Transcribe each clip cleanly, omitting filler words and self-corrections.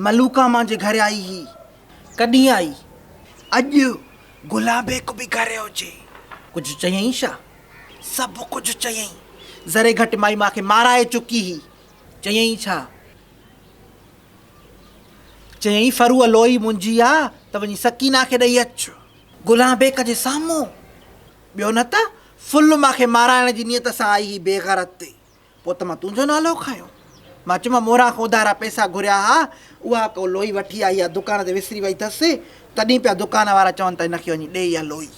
मलूका मांजे घर आई ही। कॾहिं आई? अॼु। गुलाबे को भी घर हुजे। कुछ चयई छा? सब कुछ चयई। ज़रे घटि माई मांखे माराए चुकी ही। चयई छा? चयई फरूअ लोई मुंहिंजी आ त वञी सकीना खे ॾेई अचु गुलाबेक जे साम्हूं। ॿियो न त फुल मांखे माराइण जी नियत सां आई ही बेग़ैरत ते। पोइ त मां तुंहिंजो नालो खयो। मां चयोमांसि मोरा खां उधारा पैसा घुरिया हा, उहा को लोई वठी आई आहे, दुकान ते विसरी वई अथसि। तॾहिं पिया दुकान वारा चवनि त हिनखे वञी ॾे इहा लोई।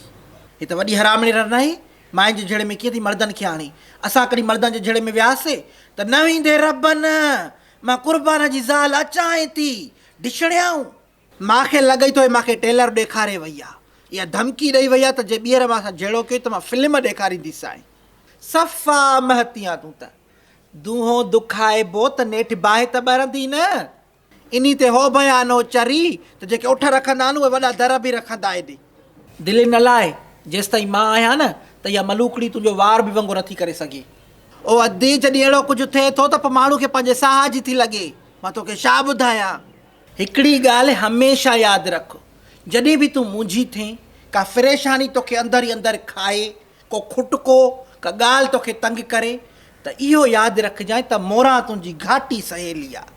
हीअ त वॾी हरामणी न आहे। माइन जे झेड़े में कीअं थी मर्दनि खे आणे? असां कॾहिं मर्दनि जे झेड़े में वियासीं त न वेंदे रब न, मां कुर्बान जी ज़ाल अचां थी ॾिसणियाऊं। मूंखे लॻे थो मूंखे टेलर ॾेखारे वई आहे, इहा धमकी ॾेई वई आहे त जे ॿीहर मां सां जहिड़ो कयो त मां फिल्म ॾेखारींदीसांइ। सफ़ा महती आहे तूं त। दूहो दुखाइबो त नेठि बाहि त ॿरंदी न। इन ते हो बयानो चरी त जेके उठ रखंदा आहिनि उहे वॾा दर बि रखंदा हेॾे। दिलि न लाइ, जेसि ताईं मां आहियां न त इहा मलूकड़ी तुंहिंजो वार बि वंगुरु नथी करे सघे। ओ अदी जॾहिं अहिड़ो कुझु थिए थो त पोइ माण्हू खे पंहिंजे साह जी थी लॻे। मां तोखे छा ॿुधायां? हिकिड़ी ॻाल्हि हमेशह यादि रख, जॾहिं बि तूं मुंझी थिए, का परेशानी तोखे अंदरि ई अंदरि खाए, को खुटको, का ॻाल्हि तोखे तंग करे, त इहो यादि रखजांइ त मोरा तुंहिंजी घाटी सहेली आहे।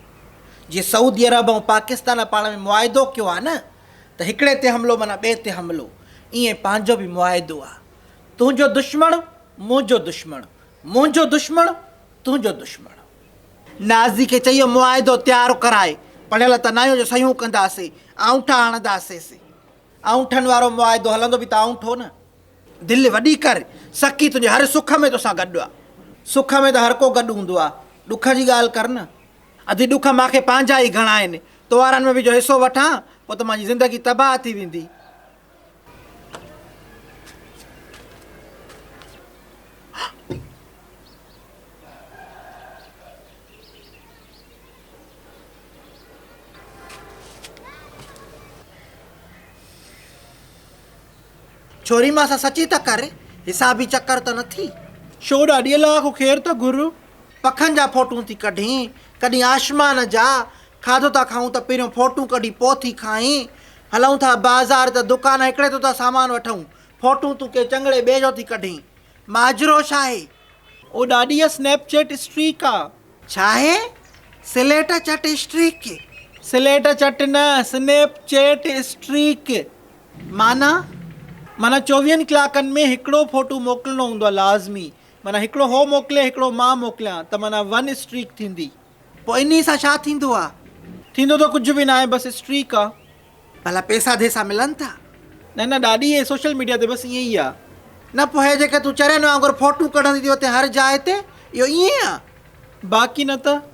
जीअं सऊदी अरब ऐं पाकिस्तान पाण में मुआइदो कयो आहे न, त हिकिड़े ते हमिलो माना ॿिए ते हमिलो, ईअं पंहिंजो बि मुआइदो आहे। तुंहिंजो दुश्मण मुंहिंजो दुश्मण, मुंहिंजो दुश्मण तुंहिंजो दुश्मण। नाज़ी खे चई मुआइदो तयारु कराए, पढ़ियल त न आहियूं जो सयूं कंदासीं, आऊंठा हणंदासीं। आऊंठनि वारो मुआइदो हलंदो बि त आऊंठो न। दिलि वॾी कर, सखी तुंहिंजे हर सुख में तोसां गॾु आहे। सुख में त हर को गॾु हूंदो आहे, ॾुख जी ॻाल्हि कर न। अधु ॾुख मूंखे पंहिंजा ई घणा आहिनि, तो वारनि में बि जो हिसो वठां पोइ त मुंहिंजी ज़िंदगी तबाह थी वेंदी। छोरी मां सां सची त कर, हिसाबी चकर त न थी। छो ॾाढी अलाह को ख़ैर त घुर। पखनि जा फोटू थी कढी, कॾहिं आसमान जा। खाधो था खाऊं त पहिरियों फोटू कढी पोइ थी खाई। हलूं था बाज़ार त दुकान हिकिड़े तो था सामान वठूं, फोटू तूं के चंगड़े ॿिए जो थी कढी। माजरो छा आहे? ओ ॾाढी स्नैपचैट स्ट्रीक आहे। छा आहे? स्लेट चट स्ट्रीक? स्लेट चट न, स्नैपचैट स्ट्रीक। माना 24 कलाकनि में हिकिड़ो फोटू मोकिलिणो हूंदो आहे लाज़मी। माना हिकिड़ो हो मोकिले, हिकिड़ो मां मोकिलियां त माना 1 स्ट्रीक थींदी। पोइ इन सां छा थींदो आहे? थींदो त कुझु बि न आहे, बसि स्ट्रीक आहे। भला पैसा देसा मिलनि था? न न ॾाढी आहे, सोशल मीडिया ते बसि ईअं ई आहे। न पोइ हे जेके तूं चरियनि वांगुरु फोटू कढंदी थी हुते हर जाइ ते, इहो ईअं आहे? बाक़ी न त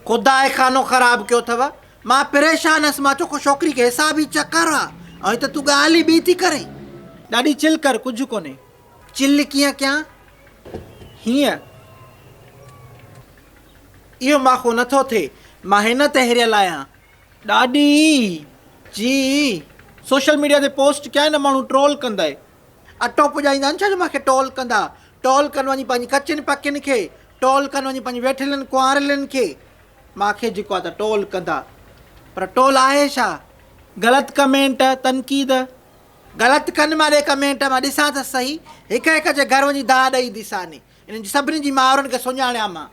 ख़ुदा खानो ख़राबु कयो अथव। मां परेशान हुअसि, मां चयो छोकिरी खे हिसाबी चकर आहे, ऐं त तूं ॻाल्हि ई ॿी थी करे। ॾाढी चिल कर, कुझु कोन्हे। चिल कीअं कयां? हीअं इहो माखो नथो थिए, मां हिन ते हिरियल आहियां ॾाढी। जी सोशल मीडिया ते पोस्ट कयां न माण्हू ट्रोल कंदा। अटो पुॼाईंदा आहिनि छा जो मूंखे टोल कंदा? टोल कनि वञी पंहिंजी कचियुनि पकियुनि खे, टोल कनि वञी पंहिंजी वेठियलनि कुंवारलनि खे। मूंखे जेको आहे त टोल कंदा, पर टोल आहे छा? ग़लति कमेंट, तनक़ीद। ग़लति कनि मां ॾे कमेंट, मां ॾिसां त सही। हिक हिक जे घर वञी दा ॾेई ॾिसां, इन्हनि सभिनी जी माउरुनि खे सुञाणिया मां।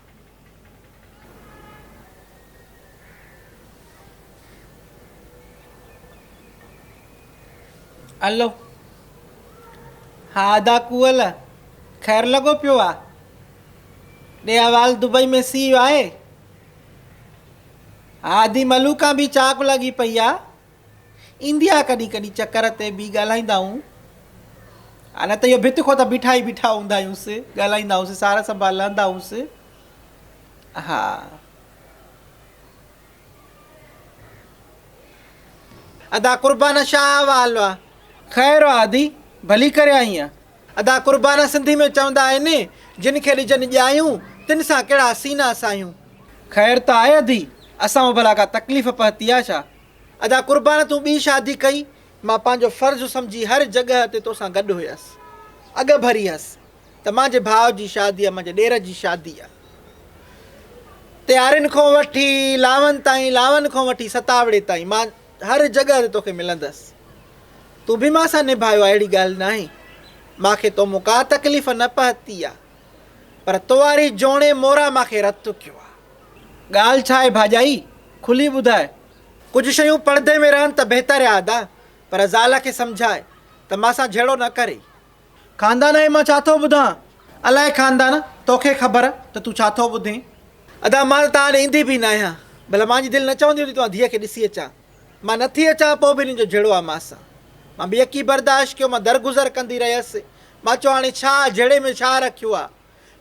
हलो हा दा कुअल, ख़ैरु लॻो पियो आहे? ॾे अहवाल दुबई में सीउ आहे? हा दी मलूका बि चाक लॻी पई आहे, ईंदी आहे कॾहिं कॾहिं चकर ते बि, ॻाल्हाईंदा आहियूं। हा न त इहो भित खो त बीठा ई बीठा हूंदा आहियूंसि, ॻाल्हाईंदा हुआसीं, सार संभाल हलंदा हुआसीं। हा अदा कुर्बान छा अहवाल आहे? ख़ैरु आहे आदी, भली करे आई आहे। अदा कुर्बान सिंधी में चवंदा आहिनि, जिन खे ॾिजनि ॼायूं तिन सां कहिड़ा सीना सायूं। ख़ैरु त आहे अदी, असां वटि भला का तकलीफ़ पहुती आहे छा? अदा कुर्बान तूं ॿी शादी कई, मां पंहिंजो फ़र्ज़ु सम्झी हर जॻह ते तोसां गॾु हुयसि, अॻ भरी हुअसि त मुंहिंजे भाउ जी शादी आहे, मुंहिंजे ॾेर जी शादी आहे। मुटियारिन खां वठी लावन ताईं, लावन खां वठी सतावड़े ताईं मां हर जगह ते तोखे मिलंदसि। तूं बि मां सां निभायो आहे, अहिड़ी ॻाल्हि न आहे। मूंखे तो मूं का तकलीफ़ न पहुती आहे, पर तुवारी जोणे मोरा मूंखे रतु कयो आहे। ॻाल्हि छा आहे भाॼाई, खुली ॿुधाए। कुझु शयूं पर्दे में रहनि त बहितर यादि आहे, पर ज़ाल खे सम्झाए त मां सां जहिड़ो न करे। खानदान जे मां छा थो ॿुधां? अलाए खानदान, तोखे ख़बर त तूं छा थो ॿुधे। अदा मां त तव्हां ॾे ईंदी बि न आहियां, भला मुंहिंजी दिलि न चवंदी हुई तव्हां धीअ खे ॾिसी अचां। मां नथी अचां, पोइ बि हिनजो जहिड़ो आहे मां सां। मां बि यकी बर्दाश्त कयो, मां दरगुज़र कंदी रहियसि। मां चयो हाणे छा जहिड़े में छा रखियो आहे,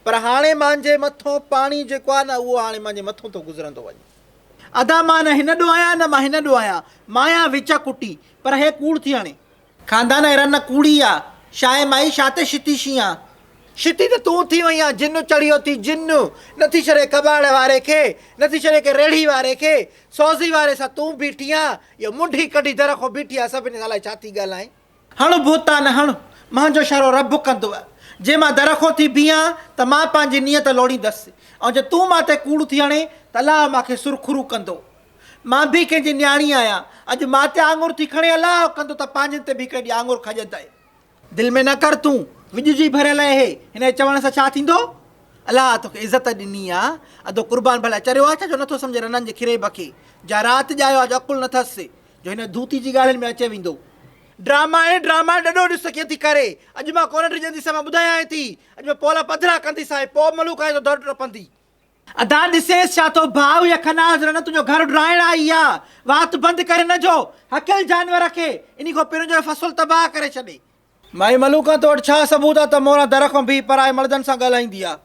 पर हाणे मुंहिंजे मथां पाणी जेको आहे न, उहो हाणे मुंहिंजे मथां थो गुज़रंदो वञे। अदा मां न हिन ॾों आहियां, न मां हिन ॾों आहियां, मां आहियां विच कुटी, पर हे कूड़ थी हाणे। खानदान अहिड़ा न कूड़ी आहे, छा आहे माई, छा ते शिती शी आहे? शिती त तूं थी वई आहे, जिन चढ़ियो थी जिन। नथी छॾे कबाड़ वारे खे, नथी छॾे के रेड़ी वारे खे, सोज़ी वारे सां तूं बीठी आहे, इहो मुंडी कढी दर खां बीठी आहे, सभिनी अलाए छा थी ॻाल्हाए। हण भूता न हण, मुंहिंजो इशारो रब कंदो आहे। जे मां दर खां थी बीहां त मां पंहिंजी नियत लोड़ींदसि, ऐं जे तूं मां ते कूड़ थी हणे त अलाह मूंखे सुरखुरू कंदो। मां बि कंहिंजी न्याणी आहियां, अॼु मां ते आङुर थी खणे अलाह कंदो त पंहिंजनि ते बि कॾहिं आङुर खॼंदे। दिलि में न कर तूं, विझजी भरियल आहे, हिन जे चवण सां छा थींदो? अलाह तोखे इज़त ॾिनी आहे, अधो क़ुर्बान भला चरियो आहे छा जो नथो सम्झे रननि जे खिरे बखे। जा राति ॼायो आहे, जो अकुलु न अथसि, जो हिन धूती जी ॻाल्हियुनि में अचे वेंदो। ड्रामा आहे ड्रामा, ॾाढो ॾिस कीअं थी करे। अॼु मां कोन ॾिजंदीसां, मां ॿुधायां थी। अॼु मां पोला पधरा कंदीसां, पोइ मलूक आहे दौड़ टपंदी। अदा ॾिसेसि छा तो भाउ या खनाज़ न तुंहिंजो घर ड्राइण आई आहे। वात बंदि करे न जो, हकियल जानवर खे इन खां पहिरियों जो फ़सुलु तबाह करे छॾे। माई मलूका तो वटि छा सबूत आहे त मोरा दर खां बीह पराए मर्दनि सां ॻाल्हाईंदी आहे?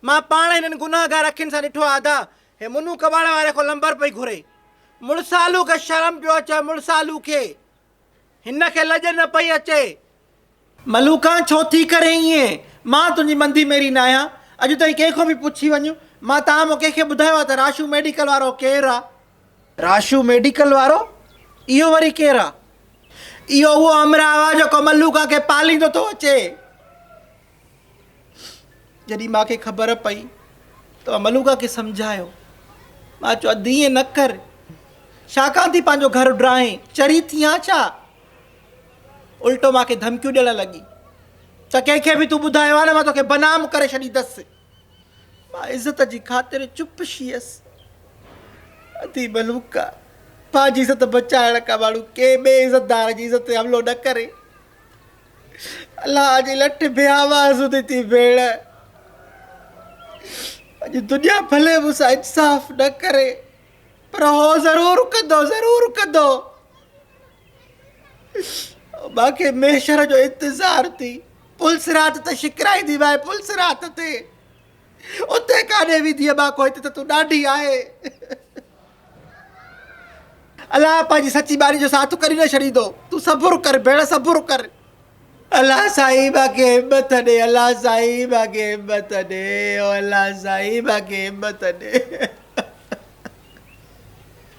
मां पाण हिननि गुनाहगार अखियुनि सां ॾिठो आहे। अदा हे मुनू कबाड़ वारे खां लंबर पई घुरे। मुड़सालू खे शर्म पियो अचे, मुड़सालू खे, हिन खे लॼ न पई अचे। मलूका छो थी करे ईअं? मां तुंहिंजी मंदी मेरी न आहियां। अॼु ताईं कंहिंखां बि पुछी वञु, मां तव्हां मूं कंहिंखे ॿुधायो आहे त राशू मेडिकल वारो केरु आहे? राशू मेडिकल वारो? इहो वरी केरु आहे? इहो उहो अमरावा जेको मलूका खे पालींदो थो अचे। जॾहिं मूंखे ख़बर पई त मलूका खे सम्झायो। मां चयो अधु ईअं न कर, छाकाणि थी पंहिंजो घर ड्राहे, चरी थी आहे छा? उल्टो मूंखे धमकियूं ॾियणु लॻी त कंहिंखे बि तूं ॿुधायो आहे न मां तोखे बनाम करे छॾींदसि। मां इज़त जी ख़ातिर चुप शीयसि। अधी मलूका पंहिंजी इज़त बचाइण खां माण्हू के ॿिए इज़तदार जी इज़त ते हमिलो न करे। अलाह जी लठ बे आवाज़ ॿुधी थी भेण। अॼु दुनिया भले मूंसां इंसाफ़ न करे, पर हो ज़रूरु कंदो, ज़रूरु कंदो। मूंखे मेशर जो इंतज़ारु थी। पुलिस राति त शिकराईंदी माए, पुलिस राति ते उते काॾे वेंदी मां को, हिते त तूं ॾाढी आहे। अलाह पंहिंजी सची ॿारी जो साथ करी न छॾींदो। तूं सबुरु कर भेण, सबुरु कर। अलाह साईं मूंखे हिमत ॾे, अलाह साईं मूंखे हिमत ॾे, अलाह साईं मूंखे हिमत ॾे।